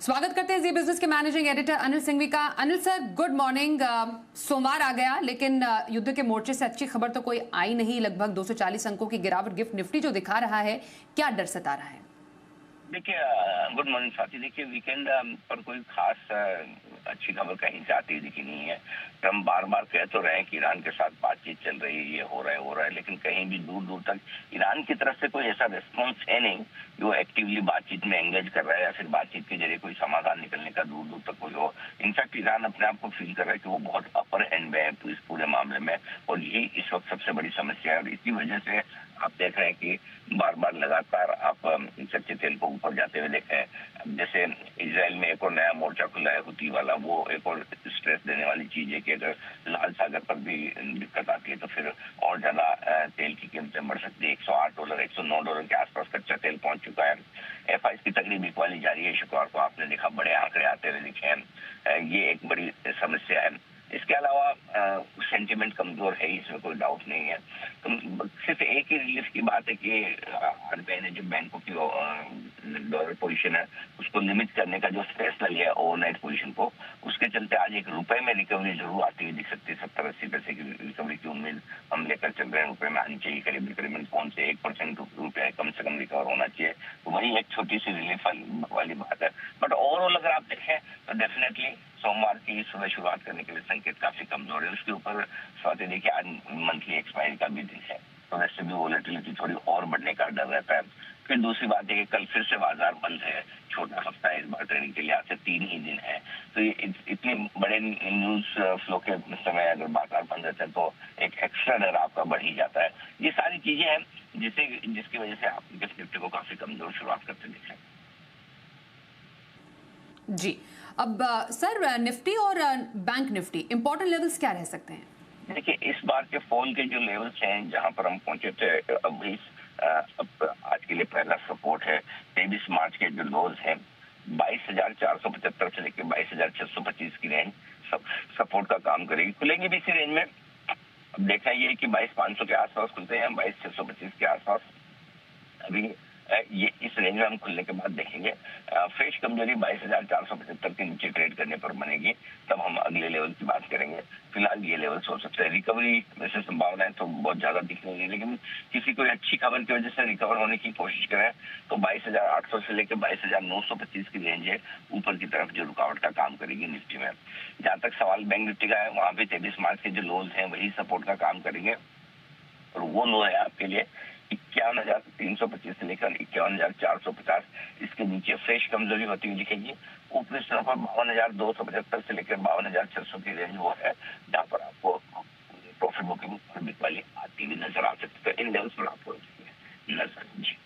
स्वागत करते हैं जी बिजनेस के मैनेजिंग एडिटर अनिल सिंघवी का। Anil sir, good morning. सोमवार आ गया, लेकिन युद्ध के मोर्चे से अच्छी खबर तो कोई आई नहीं। लगभग 240 अंकों की गिरावट गिफ्ट निफ्टी जो दिखा रहा है, क्या डर सता रहा है? देखिए, गुड मॉर्निंग साथी। देखिए, वीकेंड पर कोई खास अच्छी खबर कहीं से आती दिखी नहीं है। ट्रम्प बार बार कह तो रहे हैं कि ईरान के साथ बातचीत चल रही है, ये हो रहा है, लेकिन कहीं भी दूर दूर तक ईरान की तरफ से कोई ऐसा रिस्पॉन्स है नहीं जो एक्टिवली बातचीत में एंगेज कर रहा है या फिर बातचीत के जरिए कोई समाधान निकलने का दूर दूर तक कोई हो। इनफैक्ट ईरान अपने आप को फील कर रहा है कि वो बहुत अपर एंड में है इस पूरे मामले में, और यही इस वक्त सबसे बड़ी समस्या है। और इसी वजह से आप देख रहे हैं कि बार बार लगातार आप कच्चे तेल को ऊपर जाते हुए देख रहे हैं। जैसे इजराइल में एक और नया मोर्चा खुला है हुती वाला, वो एक और स्ट्रेस देने वाली चीज है कि अगर लाल सागर पर भी दिक्कत आती है तो फिर और ज्यादा तेल की कीमतें बढ़ सकती है। $108 $109 के आसपास कच्चा तेल पहुंच चुका है। एफआई की तकरीब बिकवाली जारी है। शुक्रवार को आपने देखा बड़े आंकड़े आते हुए दिखे हैं। ये एक बड़ी समस्या है। इसके अलावा सेंटिमेंट कमजोर है, इसमें कोई डाउट नहीं है। तो सिर्फ एक ही रिलीफ की बात है कि आरबीआई ने जो बैंकों की डॉलर पोजीशन है उसको लिमिट करने का जो फैसला लिया ओवरनाइट पोजीशन को, उसके चलते आज एक रुपए में रिकवरी जरूर आती हुई दिख सकती है। 70-80 पैसे की रिकवरी की उम्मीद हम लेकर चल रहे हैं। रुपए में आनी चाहिए, करीबन 1% रुपया कम से कम रिकवर होना चाहिए। तो वही एक छोटी सी रिलीफ वाली बात है। बट ओवरऑल अगर आप देखें तो डेफिनेटली सोमवार की सुबह शुरुआत करने के लिए संकेत काफी कमजोर है। उसके ऊपर स्वाति देखिए, आज मंथली एक्सपायरी का भी दिन है, तो वैसे भी वोलेटिलिटी थोड़ी और बढ़ने का डर रहता है। फिर दूसरी बात है कि कल फिर से बाजार बंद है, छोटा हफ्ता है इस बार ट्रेडिंग के लिए, आज से 3 ही दिन है। तो ये इतने बड़े न्यूज फ्लो के समय अगर बाजार बंद रहता है तो एक एक्स्ट्रा डर आपका बढ़ ही जाता है। ये सारी चीजें हैं जिसकी वजह से आप गिफ्ट निफ्टी को काफी कमजोर शुरुआत करते दिख रहे हैं जी। अब सर, निफ्टी और बैंक निफ्टी इंपॉर्टेंट लेवल्स क्या रह सकते हैं? देखिए, इस बार के फॉल के जो लेवल्स हैं जहां पर हम पहुंचे थे, अभी अब आज के लिए पहला सपोर्ट है 23 मार्च के जो लोज हैं 22,475 से लेकर 22,625 की रेंज सपोर्ट का काम करेगी। खुलेंगे भी इसी रेंज में। अब देखना ये है कि 22,500 के आसपास खुलते हैं, 22,625 के आसपास। अभी ये इस रेंज में हम खुलने के बाद देखेंगे। फ्रेश कमजोरी 22,475 के नीचे ट्रेड करने पर बनेगी, तब हम अगले लेवल की बात करेंगे। फिलहाल ये लेवल हो सकता है। रिकवरी वैसे संभावना है तो बहुत ज्यादा दिख नहीं है, लेकिन किसी कोई अच्छी खबर की वजह से रिकवर होने की कोशिश करें तो 22,800 से लेकर 22,925 की रेंज है ऊपर की तरफ जो रुकावट का काम करेगी निफ्टी में। जहां तक सवाल बैंक निफ्टी का है, वहां पे 23 मार्च के जो लोज हैं वही सपोर्ट का काम करेंगे, और वो लो है आपके लिए 51,325 से लेकर 51,450। इसके नीचे फ्रेश कमजोरी होती हुई दिखेगी। ऊपरी स्तर पर 52,275 से लेकर 52,600 की रेंज वो है जहां पर आपको प्रॉफिट बुकिंग वाली आती हुई नजर आ सकती है। इन लेवल्स पर आपको नजर जी।